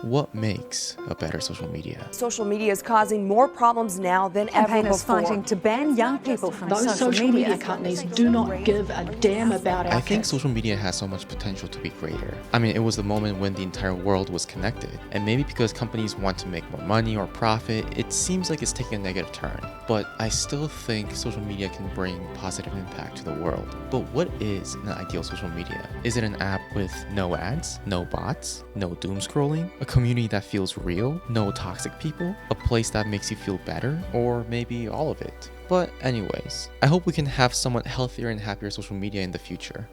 what makes a better social media? Social media is causing more problems now than ever Campaigners before. fighting to ban young people from Those social media companies do not give a damn about our I think kids. social media has so much potential to be greater. I mean, it was the moment when the entire world was connected, and maybe because companies want to make more money or profit, it seems like it's taking a negative turn. But I still think social media can bring positive impact to the world. But what is an ideal social media? Is it an app with no ads, no bots, no doom scrolling, a community that feels real, no toxic people, a place that makes you feel better, or maybe all of it? But anyways, I hope we can have somewhat healthier and happier social media in the future.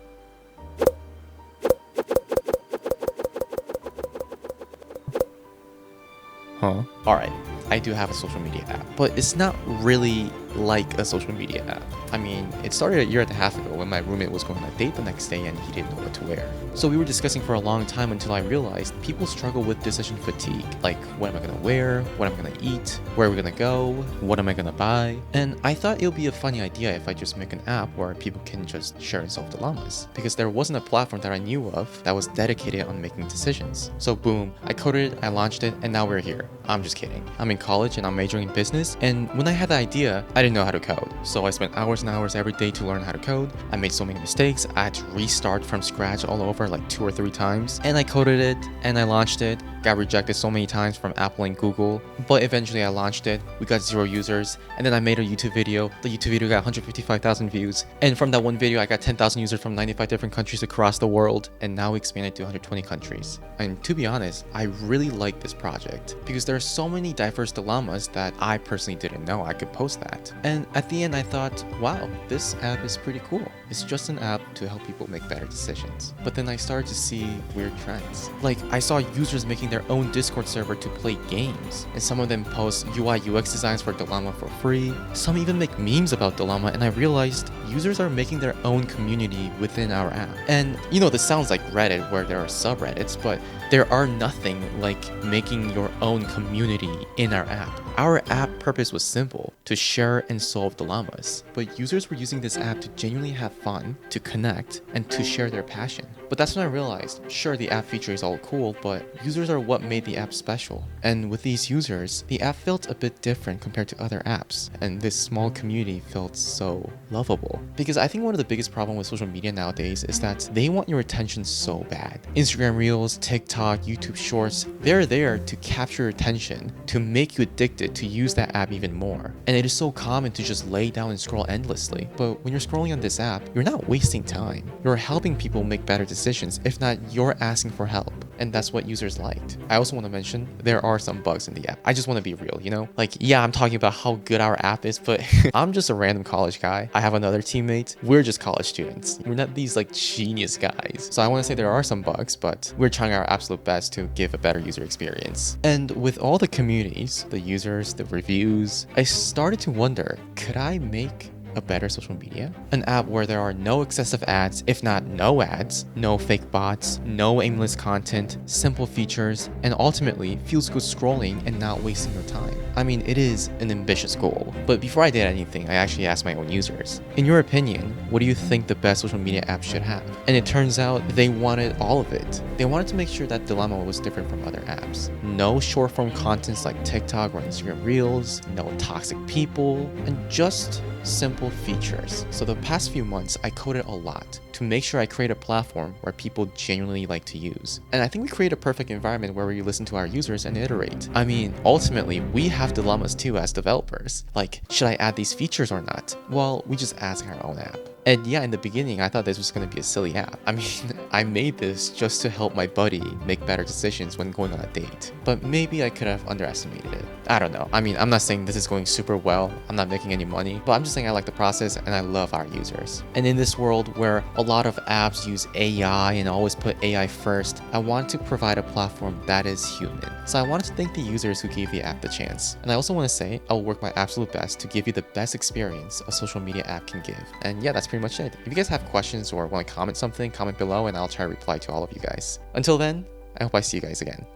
Huh? Alright, I do have a social media app, but it's not really like a social media app. I mean, it started a year and a half ago when my roommate was going on a date the next day and he didn't know what to wear. So we were discussing for a long time until I realized people struggle with decision fatigue. Like, what am I gonna wear? What am I gonna eat? Where are we gonna go? What am I gonna buy? And I thought it would be a funny idea if I just make an app where people can just share and solve dilemmas. Because there wasn't a platform that I knew of that was dedicated on making decisions. So boom, I coded it, I launched it, and now we're here. I'm just kidding. I'm in college and I'm majoring in business, and when I had the idea, I didn't know how to code. So I spent hours and hours every day to learn how to code. I made so many mistakes, I had to restart from scratch all over like 2 or 3 times. And I coded it, and I launched it, got rejected so many times from Apple and Google, but eventually I launched it, we got 0 users, and then I made a YouTube video. The YouTube video got 155,000 views, and from that one video I got 10,000 users from 95 different countries across the world, and now we expanded to 120 countries. And to be honest, I really like this project, because there are so many diverse dilemmas that I personally didn't know I could post that. And at the end I thought, wow, this app is pretty cool. It's just an app to help people make better decisions. But then I started to see weird trends. Like, I saw users making their own Discord server to play games, and some of them post UI UX designs for Dilemma for free. Some even make memes about Dilemma, and I realized users are making their own community within our app. And you know, this sounds like Reddit where there are subreddits, but there are nothing like making your own community in our app. Our app purpose was simple, to share and solve dilemmas, but users were using this app to genuinely have fun, to connect, and to share their passion. But that's when I realized, sure, the app feature is all cool, but users are what made the app special. And with these users, the app felt a bit different compared to other apps, and this small community felt so lovable. Because I think one of the biggest problems with social media nowadays is that they want your attention so bad. Instagram Reels, TikTok, YouTube Shorts, they're there to capture your attention, to make you addicted to use that app even more. And it is so common to just lay down and scroll endlessly. But when you're scrolling on this app, you're not wasting time. You're helping people make better decisions. If not, you're asking for help. And that's what users liked. I also want to mention, there are some bugs in the app. I just want to be real, you know? Like, yeah, I'm talking about how good our app is, but I'm just a random college guy. I have another teammate. We're just college students. We're not these like genius guys. So I want to say there are some bugs, but we're trying our absolute best to give a better user experience. And with all the communities, the users, the reviews, I started to wonder, could I make a better social media? An app where there are no excessive ads, if not no ads, no fake bots, no aimless content, simple features, and ultimately feels good scrolling and not wasting your time. I mean, it is an ambitious goal, but before I did anything, I actually asked my own users, in your opinion, what do you think the best social media app should have? And it turns out they wanted all of it. They wanted to make sure that Dilemma was different from other apps. No short form contents like TikTok or Instagram Reels, no toxic people, and just simple features. So the past few months, I coded a lot to make sure I create a platform where people genuinely like to use. And I think we create a perfect environment where we listen to our users and iterate. I mean, ultimately, we have dilemmas too as developers. Like, should I add these features or not? Well, we just ask our own app. And yeah, in the beginning, I thought this was going to be a silly app. I mean, I made this just to help my buddy make better decisions when going on a date. But maybe I could have underestimated it. I don't know. I mean, I'm not saying this is going super well. I'm not making any money, but I'm just saying I like the process and I love our users. And in this world where a lot of apps use AI and always put AI first, I want to provide a platform that is human. So I wanted to thank the users who gave the app the chance. And I also want to say I'll work my absolute best to give you the best experience a social media app can give. And yeah, that's pretty much it. If you guys have questions or want to comment something, comment below and I'll try to reply to all of you guys. Until then, I hope I see you guys again.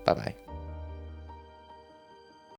Bye bye.